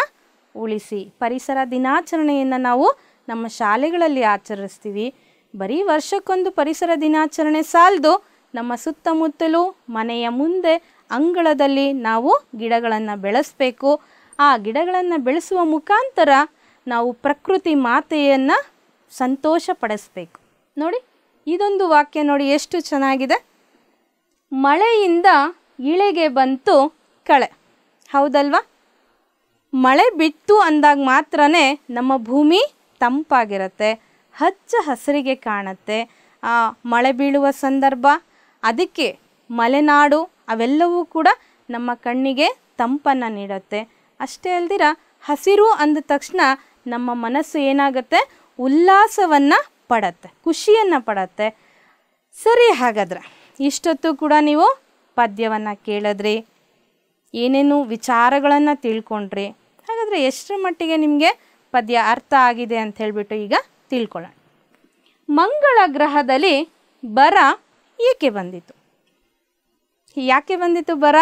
ಉಳಿಸಿ. ಪರಿಸರ ದಿನಾಚರಣೆಯನ್ನು ನಾವು ನಮ್ಮ ಶಾಲೆಗಳಲ್ಲಿ ಆಚರಿಸ್ತೀವಿ. ಬರೀ ವರ್ಷಕ್ಕೊಂದು ಪರಿಸರ ದಿನಾಚರಣೆ ಸಾಲದು, ನಮ್ಮ ಸುತ್ತಮುತ್ತಲೂ ಮನೆಯ ಮುಂದೆ ಅಂಗಳದಲ್ಲಿ ನಾವು ಗಿಡಗಳನ್ನು ಬೆಳೆಸಬೇಕು. ಆ ಗಿಡಗಳನ್ನು ಬೆಳೆಸುವ ಮುಖಾಂತರ ನಾವು ಪ್ರಕೃತಿ ಮಾತೆಯನ್ನು ಸಂತೋಷ ಪಡಿಸ್ಬೇಕು. ನೋಡಿ ಇದೊಂದು ವಾಕ್ಯ ನೋಡಿ ಎಷ್ಟು ಚೆನ್ನಾಗಿದೆ. ಮಳೆಯಿಂದ ಇಳೆಗೆ ಬಂತು ಕಳೆ. ಹೌದಲ್ವಾ? ಮಳೆ ಬಿತ್ತು ಅಂದಾಗ ಮಾತ್ರ ನಮ್ಮ ಭೂಮಿ ತಂಪಾಗಿರುತ್ತೆ, ಹಚ್ಚ ಹಸಿರಿಗೆ ಕಾಣುತ್ತೆ. ಮಳೆ ಬೀಳುವ ಸಂದರ್ಭ, ಅದಕ್ಕೆ ಮಲೆನಾಡು ಅವೆಲ್ಲವೂ ಕೂಡ ನಮ್ಮ ಕಣ್ಣಿಗೆ ತಂಪನ್ನು ನೀಡುತ್ತೆ. ಅಷ್ಟೇ ಅಲ್ದಿರ ಹಸಿರು ಅಂದ ತಕ್ಷಣ ನಮ್ಮ ಮನಸ್ಸು ಏನಾಗುತ್ತೆ, ಉಲ್ಲಾಸವನ್ನು ಪಡತ್ತೆ, ಖುಷಿಯನ್ನು ಪಡತ್ತೆ. ಸರಿ, ಹಾಗಾದರೆ ಇಷ್ಟೊತ್ತು ಕೂಡ ನೀವು ಪದ್ಯವನ್ನು ಕೇಳಿದ್ರಿ, ಏನೇನು ವಿಚಾರಗಳನ್ನು ತಿಳ್ಕೊಂಡ್ರಿ. ಹಾಗಾದರೆ ಎಷ್ಟರ ಮಟ್ಟಿಗೆ ನಿಮಗೆ ಪದ್ಯ ಅರ್ಥ ಆಗಿದೆ ಅಂತ ಹೇಳಿಬಿಟ್ಟು ಈಗ ತಿಳ್ಕೊಳ್ಳೋಣ. ಮಂಗಳ ಗ್ರಹದಲ್ಲಿ ಬರ ಏಕೆ ಬಂದಿತು? ಯಾಕೆ ಬಂದಿತು ಬರ?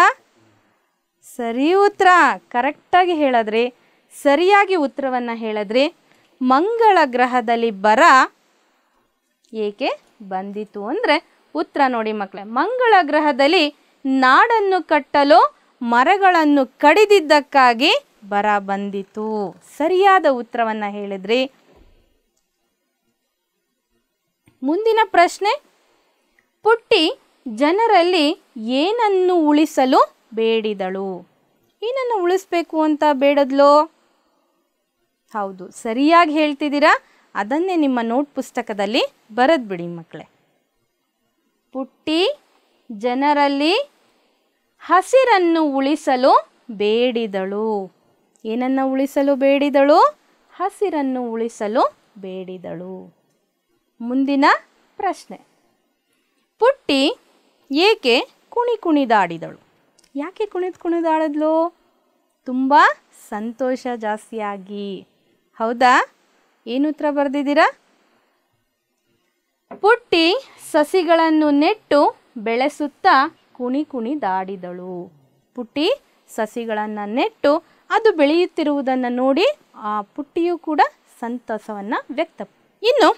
ಸರಿ ಉತ್ತರ, ಕರೆಕ್ಟಾಗಿ ಹೇಳಿದ್ರಿ, ಸರಿಯಾಗಿ ಉತ್ತರವನ್ನು ಹೇಳಿದ್ರಿ. ಮಂಗಳ ಗ್ರಹದಲ್ಲಿ ಬರ ಏಕೆ ಬಂದಿತು ಅಂದರೆ ಉತ್ತರ ನೋಡಿ ಮಕ್ಕಳೇ, ಮಂಗಳ ಗ್ರಹದಲ್ಲಿ ನಾಡನ್ನು ಕಟ್ಟಲು ಮರಗಳನ್ನು ಕಡಿದಿದ್ದಕ್ಕಾಗಿ ಬರ ಬಂದಿತು. ಸರಿಯಾದ ಉತ್ತರವನ್ನು ಹೇಳಿದ್ರಿ. ಮುಂದಿನ ಪ್ರಶ್ನೆ, ಪುಟ್ಟಿ ಜನರಲ್ಲಿ ಏನನ್ನು ಉಳಿಸಲು ಬೇಡಿದಳು? ಏನನ್ನು ಉಳಿಸ್ಬೇಕು ಅಂತ ಬೇಡದ್ಲೋ? ಹೌದು, ಸರಿಯಾಗಿ ಹೇಳ್ತಿದ್ದೀರಾ. ಅದನ್ನೇ ನಿಮ್ಮ ನೋಟ್ ಪುಸ್ತಕದಲ್ಲಿ ಬರೆದ್ಬಿಡಿ ಮಕ್ಕಳೇ. ಪುಟ್ಟಿ ಜನರಲ್ಲಿ ಹಸಿರನ್ನು ಉಳಿಸಲು ಬೇಡಿದಳು. ಏನನ್ನು ಉಳಿಸಲು ಬೇಡಿದಳು? ಹಸಿರನ್ನು ಉಳಿಸಲು ಬೇಡಿದಳು. ಮುಂದಿನ ಪ್ರಶ್ನೆ, ಪುಟ್ಟಿ ಏಕೆ ಕುಣಿದಾಡಿದಳು? ಯಾಕೆ ಕುಣಿದಾಡಿದ್ಲು? ತುಂಬ ಸಂತೋಷ ಜಾಸ್ತಿಯಾಗಿ. ಹೌದಾ? ಏನು ಉತ್ತರ ಬರೆದಿದ್ದೀರಾ? ಪುಟ್ಟಿ ಸಸಿಗಳನ್ನು ನೆಟ್ಟು ಬೆಳೆಸುತ್ತಾ ಕುಣಿ ಕುಣಿದಾಡಿದಳು. ಪುಟ್ಟಿ ಸಸಿಗಳನ್ನು ನೆಟ್ಟು ಅದು ಬೆಳೆಯುತ್ತಿರುವುದನ್ನು ನೋಡಿ ಆ ಪುಟ್ಟಿಯೂ ಕೂಡ ಸಂತಸವನ್ನು ಇನ್ನು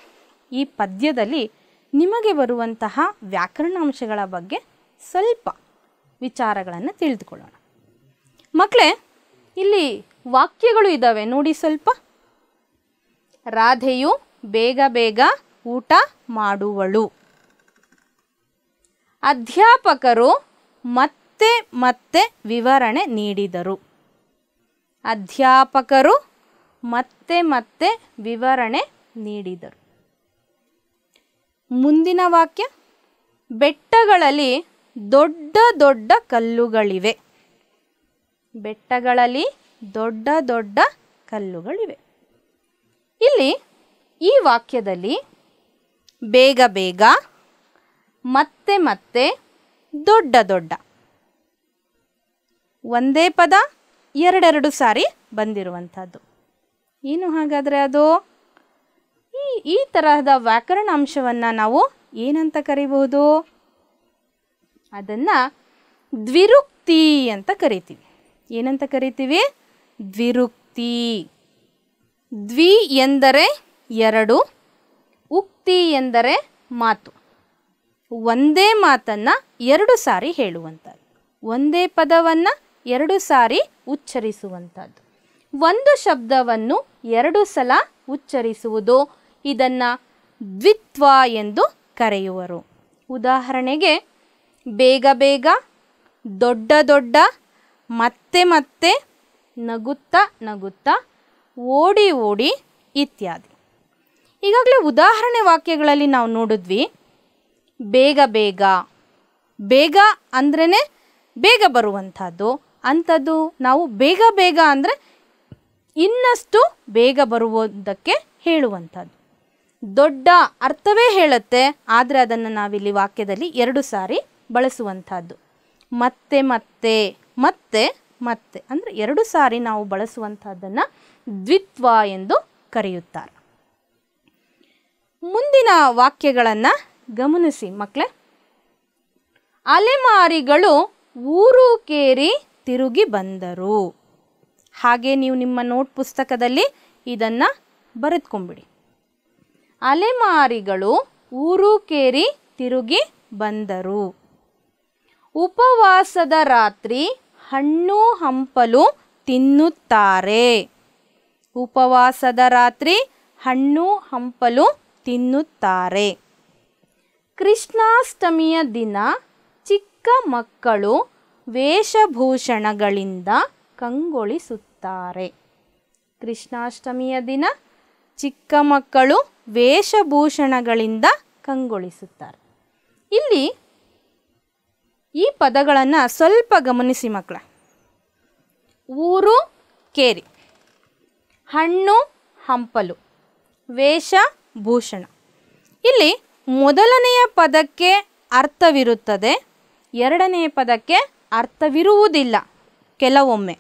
ಈ ಪದ್ಯದಲ್ಲಿ ನಿಮಗೆ ಬರುವಂತಹ ವ್ಯಾಕರಣಾಂಶಗಳ ಬಗ್ಗೆ ಸ್ವಲ್ಪ ವಿಚಾರಗಳನ್ನು ತಿಳಿದುಕೊಳ್ಳೋಣ. ಮಕ್ಕಳೇ, ಇಲ್ಲಿ ವಾಕ್ಯಗಳು ಇದ್ದಾವೆ ನೋಡಿ ಸ್ವಲ್ಪ. ರಾಧೆಯು ಬೇಗ ಬೇಗ ಊಟ ಮಾಡುವಳು. ಅಧ್ಯಾಪಕರು ಮತ್ತೆ ಮತ್ತೆ ವಿವರಣೆ ನೀಡಿದರು. ಅಧ್ಯಾಪಕರು ಮತ್ತೆ ಮತ್ತೆ ವಿವರಣೆ ನೀಡಿದರು. ಮುಂದಿನ ವಾಕ್ಯ, ಬೆಟ್ಟಗಳಲ್ಲಿ ದೊಡ್ಡ ದೊಡ್ಡ ಕಲ್ಲುಗಳಿವೆ. ಬೆಟ್ಟಗಳಲ್ಲಿ ದೊಡ್ಡ ದೊಡ್ಡ ಕಲ್ಲುಗಳಿವೆ. ಇಲ್ಲಿ ಈ ವಾಕ್ಯದಲ್ಲಿ ಬೇಗ ಬೇಗ, ಮತ್ತೆ ಮತ್ತೆ, ದೊಡ್ಡ ದೊಡ್ಡ ಒಂದೇ ಪದ ಎರಡೆರಡು ಸಾರಿ ಬಂದಿರುವಂಥದ್ದು. ಏನು ಹಾಗಾದರೆ ಅದು? ಈ ತರಹದ ವ್ಯಾಕರಣ ಅಂಶವನ್ನು ನಾವು ಏನಂತ ಕರಿಬಹುದು? ಅದನ್ನು ದ್ವಿರುಕ್ತಿ ಅಂತ ಕರಿತೀವಿ. ಏನಂತ ಕರಿತೀವಿ? ದ್ವಿರುಕ್ತಿ. ದ್ವಿ ಎಂದರೆ ಎರಡು, ಉಕ್ತಿ ಎಂದರೆ ಮಾತು. ಒಂದೇ ಮಾತನ್ನು ಎರಡು ಸಾರಿ ಹೇಳುವಂಥದ್ದು, ಒಂದೇ ಪದವನ್ನು ಎರಡು ಸಾರಿ ಉಚ್ಚರಿಸುವಂಥದ್ದು, ಒಂದು ಶಬ್ದವನ್ನು ಎರಡು ಸಲ ಉಚ್ಚರಿಸುವುದು, ಇದನ್ನು ದ್ವಿತ್ವ ಎಂದು ಕರೆಯುವರು. ಉದಾಹರಣೆಗೆ ಬೇಗ ಬೇಗ, ದೊಡ್ಡ ದೊಡ್ಡ, ಮತ್ತೆ ಮತ್ತೆ, ನಗುತ್ತಾ ನಗುತ್ತಾ, ಓಡಿ ಓಡಿ ಇತ್ಯಾದಿ. ಈಗಾಗಲೇ ಉದಾಹರಣೆ ವಾಕ್ಯಗಳಲ್ಲಿ ನಾವು ನೋಡಿದ್ವಿ. ಬೇಗ ಬೇಗ, ಬೇಗ ಅಂದ್ರೇ ಬೇಗ ಬರುವಂಥದ್ದು. ಅಂಥದ್ದು ನಾವು ಬೇಗ ಬೇಗ ಅಂದರೆ ಇನ್ನಷ್ಟು ಬೇಗ ಬರುವುದಕ್ಕೆ ಹೇಳುವಂಥದ್ದು. ದೊಡ್ಡ ಅರ್ಥವೇ ಹೇಳುತ್ತೆ, ಆದರೆ ಅದನ್ನು ನಾವಿಲ್ಲಿ ವಾಕ್ಯದಲ್ಲಿ ಎರಡು ಸಾರಿ ಬಳಸುವಂಥದ್ದು. ಮತ್ತೆ ಮತ್ತೆ, ಮತ್ತೆ ಮತ್ತೆ ಅಂದರೆ ಎರಡು ಸಾರಿ ನಾವು ಬಳಸುವಂಥದ್ದನ್ನು ದ್ವಿತ್ವ ಎಂದು ಕರೆಯುತ್ತಾರೆ. ಮುಂದಿನ ವಾಕ್ಯಗಳನ್ನು ಗಮನಿಸಿ ಮಕ್ಕಳೇ. ಅಲೆಮಾರಿಗಳು ಊರು ಕೇರಿ ತಿರುಗಿ ಬಂದರು. ಹಾಗೆ ನೀವು ನಿಮ್ಮ ನೋಟ್ ಪುಸ್ತಕದಲ್ಲಿ ಇದನ್ನು ಬರೆದುಕೊಂಬಿಡಿ. ಅಲೆಮಾರಿಗಳು ಊರು ಕೇರಿ ತಿರುಗಿ ಬಂದರು. ಉಪವಾಸದ ರಾತ್ರಿ ಹಣ್ಣು ಹಂಪಲು ತಿನ್ನುತ್ತಾರೆ. ಉಪವಾಸದ ರಾತ್ರಿ ಹಣ್ಣು ಹಂಪಲು ತಿನ್ನುತ್ತಾರೆ. ಕೃಷ್ಣಾಷ್ಟಮಿಯ ದಿನ ಚಿಕ್ಕ ಮಕ್ಕಳು ವೇಷಭೂಷಣಗಳಿಂದ ಕಂಗೊಳಿಸುತ್ತಾರೆ. ಕೃಷ್ಣಾಷ್ಟಮಿಯ ದಿನ ಚಿಕ್ಕ ಮಕ್ಕಳು ವೇಷಭೂಷಣಗಳಿಂದ ಕಂಗೊಳಿಸುತ್ತಾರೆ. ಇಲ್ಲಿ ಈ ಪದಗಳನ್ನು ಸ್ವಲ್ಪ ಗಮನಿಸಿ ಮಕ್ಕಳ. ಊರು ಕೇರಿ, ಹಣ್ಣು ಹಂಪಲು, ವೇಷಭೂಷಣ. ಇಲ್ಲಿ ಮೊದಲನೆಯ ಪದಕ್ಕೆ ಅರ್ಥವಿರುತ್ತದೆ, ಎರಡನೆಯ ಪದಕ್ಕೆ ಅರ್ಥವಿರುವುದಿಲ್ಲ ಕೆಲವೊಮ್ಮೆ.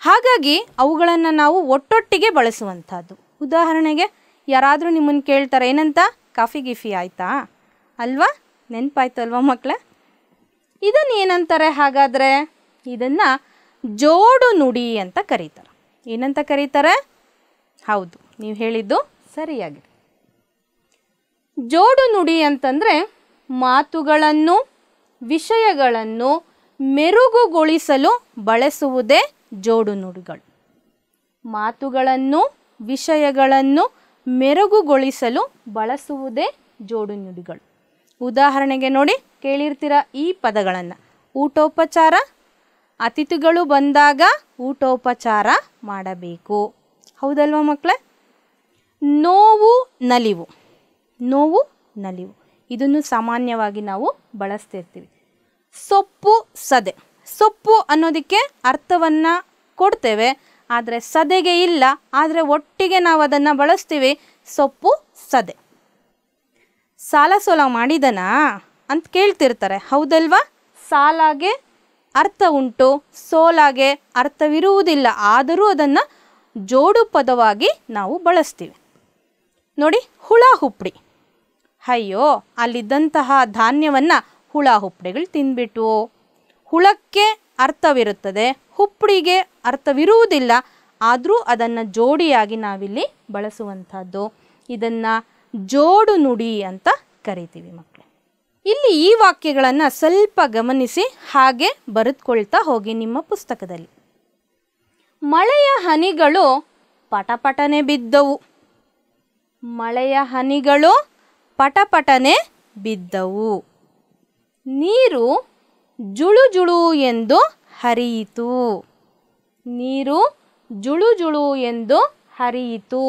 ಹಾಗಾಗಿ ಅವುಗಳನ್ನು ನಾವು ಒಟ್ಟೊಟ್ಟಿಗೆ ಬಳಸುವಂಥದ್ದು. ಉದಾಹರಣೆಗೆ ಯಾರಾದರೂ ನಿಮ್ಮನ್ನು ಕೇಳ್ತಾರೆ, ಏನಂತ? ಕಾಫಿ ಗಿಫಿ ಆಯಿತಾ ಅಲ್ವಾ? ನೆನಪಾಯ್ತು ಅಲ್ವಾ ಮಕ್ಕಳೇ? ಇದನ್ನು ಏನಂತಾರೆ ಹಾಗಾದರೆ? ಇದನ್ನು ಜೋಡು ನುಡಿ ಅಂತ ಕರೀತಾರೆ. ಏನಂತ ಕರೀತಾರೆ? ಹೌದು, ನೀವು ಹೇಳಿದ್ದು ಸರಿಯಾಗಿದೆ. ಜೋಡು ನುಡಿ ಅಂತಂದರೆ ಮಾತುಗಳನ್ನು, ವಿಷಯಗಳನ್ನು ಮೆರುಗುಗೊಳಿಸಲು ಬಳಸುವುದೇ ಜೋಡು ನುಡಿಗಳು. ಮಾತುಗಳನ್ನು, ವಿಷಯಗಳನ್ನು ಮೆರುಗುಗೊಳಿಸಲು ಬಳಸುವುದೇ ಜೋಡು ನುಡಿಗಳು. ಉದಾಹರಣೆಗೆ ನೋಡಿ, ಕೇಳಿರ್ತೀರ ಈ ಪದಗಳನ್ನು. ಊಟೋಪಚಾರ, ಅತಿಥಿಗಳು ಬಂದಾಗ ಊಟೋಪಚಾರ ಮಾಡಬೇಕು. ಹೌದಲ್ವ ಮಕ್ಕಳೇ? ನೋವು ನಲಿವು, ನೋವು ನಲಿವು ಇದನ್ನು ಸಾಮಾನ್ಯವಾಗಿ ನಾವು ಬಳಸ್ತಿರ್ತೀವಿ. ಸೊಪ್ಪು ಸದೆ, ಸೊಪ್ಪು ಅನ್ನೋದಕ್ಕೆ ಅರ್ಥವನ್ನು ಕೊಡ್ತೇವೆ, ಆದರೆ ಸದೆಗೆ ಇಲ್ಲ. ಆದರೆ ಒಟ್ಟಿಗೆ ನಾವು ಅದನ್ನು ಬಳಸ್ತೀವಿ, ಸೊಪ್ಪು ಸದೆ. ಸಾಲ ಸೋಲ ಮಾಡಿದನಾ ಅಂತ ಕೇಳ್ತಿರ್ತಾರೆ, ಹೌದಲ್ವಾ? ಸಾಲಾಗೆ ಅರ್ಥ ಉಂಟು, ಸೋಲಾಗೆ ಅರ್ಥವಿರುವುದಿಲ್ಲ. ಆದರೂ ಅದನ್ನು ಜೋಡು ಪದವಾಗಿ ನಾವು ಬಳಸ್ತೀವಿ. ನೋಡಿ, ಹುಳ ಹುಪ್ಪಡಿ. ಅಯ್ಯೋ, ಅಲ್ಲಿದ್ದಂತಹ ಧಾನ್ಯವನ್ನು ಹುಳ ಹುಪ್ಪಡಿಗಳು ತಿಂದ್ಬಿಟ್ಟು. ಹುಳಕ್ಕೆ ಅರ್ಥವಿರುತ್ತದೆ, ಹುಪ್ಪಡಿಗೆ ಅರ್ಥವಿರುವುದಿಲ್ಲ. ಆದರೂ ಅದನ್ನು ಜೋಡಿಯಾಗಿ ನಾವಿಲ್ಲಿ ಬಳಸುವಂಥದ್ದು. ಇದನ್ನು ಜೋಡು ನುಡಿ ಅಂತ ಕರಿತೀವಿ ಮಕ್ಕಳೇ. ಇಲ್ಲಿ ಈ ವಾಕ್ಯಗಳನ್ನು ಸ್ವಲ್ಪ ಗಮನಿಸಿ ಹಾಗೆ ಬರೆದುಕೊಳ್ತಾ ಹೋಗಿ ನಿಮ್ಮ ಪುಸ್ತಕದಲ್ಲಿ. ಮಳೆಯ ಹನಿಗಳು ಪಟಪಟನೆ ಬಿದ್ದವು. ಮಳೆಯ ಹನಿಗಳು ಪಟಪಟನೆ ಬಿದ್ದವು. ನೀರು ಜುಳು ಜುಳು ಎಂದು ಹರಿಯಿತು. ನೀರು ಜುಳು ಜುಳು ಎಂದು ಹರಿಯಿತು.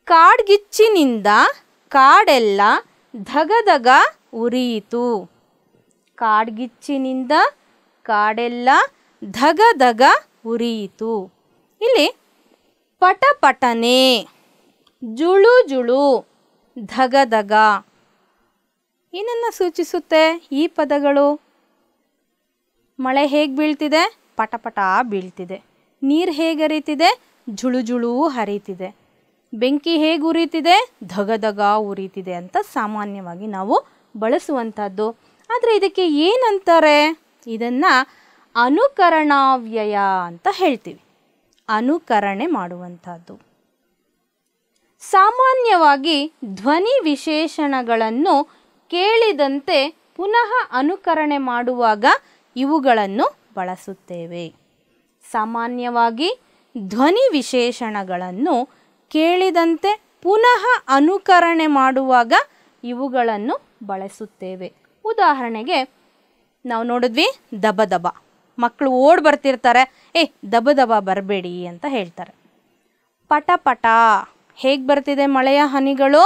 ಕಾಡ್ಗಿಚ್ಚಿನಿಂದ ಕಾಡೆಲ್ಲ ಧಗಧಗ ಉರಿಯಿತು. ಕಾಡ್ಗಿಚ್ಚಿನಿಂದ ಕಾಡೆಲ್ಲ ಧಗಧಗ ಉರಿಯಿತು. ಇಲ್ಲಿ ಪಟಪಟನೆ, ಜುಳು ಜುಳು, ಧಗಧಗ ಏನನ್ನು ಸೂಚಿಸುತ್ತೆ ಈ ಪದಗಳು? ಮಳೆ ಹೇಗೆ ಬೀಳ್ತಿದೆ? ಪಟಪಟ ಬೀಳ್ತಿದೆ. ನೀರು ಹೇಗೆ ಹರಿತಿದೆ? ಜುಳು ಜುಳು ಹರಿತಿದೆ. ಬೆಂಕಿ ಹೇಗೆ ಉರಿತಿದೆ? ಧಗಧಗ ಉರಿತಿದೆ ಅಂತ ಸಾಮಾನ್ಯವಾಗಿ ನಾವು ಬಳಸುವಂಥದ್ದು. ಆದರೆ ಇದಕ್ಕೆ ಏನಂತಾರೆ? ಇದನ್ನು ಅನುಕರಣಾವ್ಯಯ ಅಂತ ಹೇಳ್ತೀವಿ. ಅನುಕರಣೆ ಮಾಡುವಂಥದ್ದು. ಸಾಮಾನ್ಯವಾಗಿ ಧ್ವನಿ ವಿಶೇಷಣಗಳನ್ನು ಕೇಳಿದಂತೆ ಪುನಃ ಅನುಕರಣೆ ಮಾಡುವಾಗ ಇವುಗಳನ್ನು ಬಳಸುತ್ತೇವೆ. ಸಾಮಾನ್ಯವಾಗಿ ಧ್ವನಿ ವಿಶೇಷಣಗಳನ್ನು ಕೇಳಿದಂತೆ ಪುನಃ ಅನುಕರಣೆ ಮಾಡುವಾಗ ಇವುಗಳನ್ನು ಬಳಸುತ್ತೇವೆ. ಉದಾಹರಣೆಗೆ ನಾವು ನೋಡಿದ್ವಿ ದಬ ದಬ. ಮಕ್ಕಳು ಓಡಿ ಬರ್ತಿರ್ತಾರೆ, ದಬ ದಬ ಬರಬೇಡಿ ಅಂತ ಹೇಳ್ತಾರೆ. ಪಟ ಪಟ, ಹೇಗೆ ಬರ್ತಿದೆ ಮಳೆಯ ಹನಿಗಳು?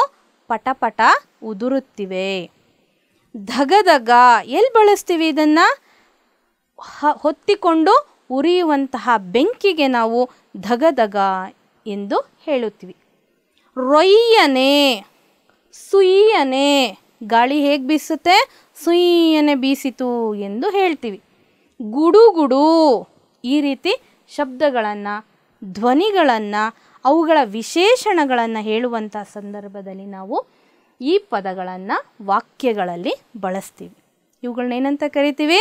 ಪಟ ಪಟ ಉದುರುತ್ತಿವೆ. ಧಗಧಗ, ಎಲ್ಲಿ ಬಳಸ್ತೀವಿ ಇದನ್ನು? ಹೊತ್ತಿಕೊಂಡು ಉರಿಯುವಂತಹ ಬೆಂಕಿಗೆ ನಾವು ಧಗಧಗ ಎಂದು ಹೇಳುತ್ತೀವಿ. ರೊಯ್ಯನೆ, ಸುಯ್ಯನೆ, ಗಾಳಿ ಹೇಗೆ ಬೀಸುತ್ತೆ? ಸುಯ್ಯನೆ ಬೀಸಿತು ಎಂದು ಹೇಳ್ತೀವಿ. ಗುಡುಗುಡು, ಈ ರೀತಿ ಶಬ್ದಗಳನ್ನು, ಧ್ವನಿಗಳನ್ನು, ಅವುಗಳ ವಿಶೇಷಣಗಳನ್ನು ಹೇಳುವಂಥ ಸಂದರ್ಭದಲ್ಲಿ ನಾವು ಈ ಪದಗಳನ್ನು ವಾಕ್ಯಗಳಲ್ಲಿ ಬಳಸ್ತೀವಿ. ಇವುಗಳನ್ನ ಏನಂತ ಕರಿತೀವಿ?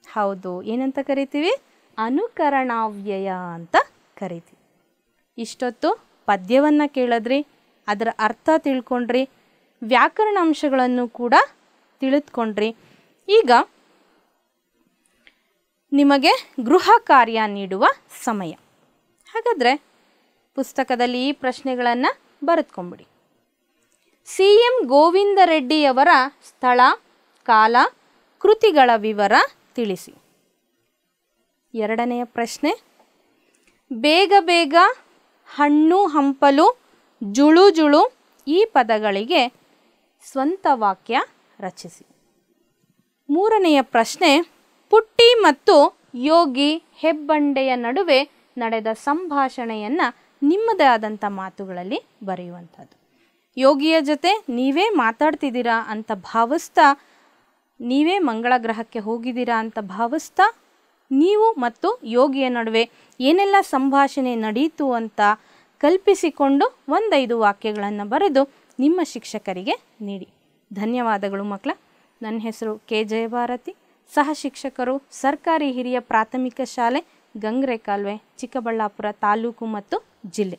ಹೌದು, ಏನಂತ ಕರಿತೀವಿ? ಅನುಕರಣಾವ್ಯಯ ಅಂತ ಕರಿತೀವಿ. ಇಷ್ಟೊತ್ತು ಪದ್ಯವನ್ನು ಕೇಳಿದ್ರಿ, ಅದರ ಅರ್ಥ ತಿಳ್ಕೊಂಡ್ರಿ, ವ್ಯಾಕರಣ ಅಂಶಗಳನ್ನು ಕೂಡ ತಿಳಿದುಕೊಂಡ್ರಿ. ಈಗ ನಿಮಗೆ ಗೃಹ ಕಾರ್ಯ ನೀಡುವ ಸಮಯ. ಹಾಗಾದರೆ ಪುಸ್ತಕದಲ್ಲಿ ಈ ಪ್ರಶ್ನೆಗಳನ್ನು ಬರೆದುಕೊಂಬಿಡಿ. CM ಗೋವಿಂದ ರೆಡ್ಡಿಯವರ ಸ್ಥಳ, ಕಾಲ, ಕೃತಿಗಳ ವಿವರ ತಿಳಿಸಿ. ಎರಡನೆಯ ಪ್ರಶ್ನೆ, ಬೇಗ ಬೇಗ, ಹಣ್ಣು ಹಂಪಲು, ಜುಳು ಜುಳು ಈ ಪದಗಳಿಗೆ ಸ್ವಂತ ವಾಕ್ಯ ರಚಿಸಿ. ಮೂರನೆಯ ಪ್ರಶ್ನೆ, ಪುಟ್ಟಿ ಮತ್ತು ಯೋಗಿ ಹೆಬ್ಬಂಡೆಯ ನಡುವೆ ನಡೆದ ಸಂಭಾಷಣೆಯನ್ನು ನಿಮ್ಮದೇ ಆದಂಥ ಮಾತುಗಳಲ್ಲಿ ಬರೆಯುವಂಥದ್ದು. ಯೋಗಿಯ ಜೊತೆ ನೀವೇ ಮಾತಾಡ್ತಿದ್ದೀರಾ ಅಂತ ಭಾವಿಸ್ತಾ, ನೀವೇ ಮಂಗಳ ಗ್ರಹಕ್ಕೆ ಹೋಗಿದ್ದೀರಾ ಅಂತ ಭಾವಿಸ್ತಾ, ನೀವು ಮತ್ತು ಯೋಗಿಯ ನಡುವೆ ಏನೆಲ್ಲ ಸಂಭಾಷಣೆ ನಡೀತು ಅಂತ ಕಲ್ಪಿಸಿಕೊಂಡು 1-5 ವಾಕ್ಯಗಳನ್ನು ಬರೆದು ನಿಮ್ಮ ಶಿಕ್ಷಕರಿಗೆ ನೀಡಿ. ಧನ್ಯವಾದಗಳು ಮಕ್ಕಳ. ನನ್ನ ಹೆಸರು ಕೆ ಜಯಭಾರತಿ, ಸಹ ಶಿಕ್ಷಕರು, ಸರ್ಕಾರಿ ಹಿರಿಯ ಪ್ರಾಥಮಿಕ ಶಾಲೆ, ಗಂಗ್ರೆ ಕಾಲುವೆ, ಚಿಕ್ಕಬಳ್ಳಾಪುರ ತಾಲೂಕು ಮತ್ತು ಜಿಲ್ಲೆ.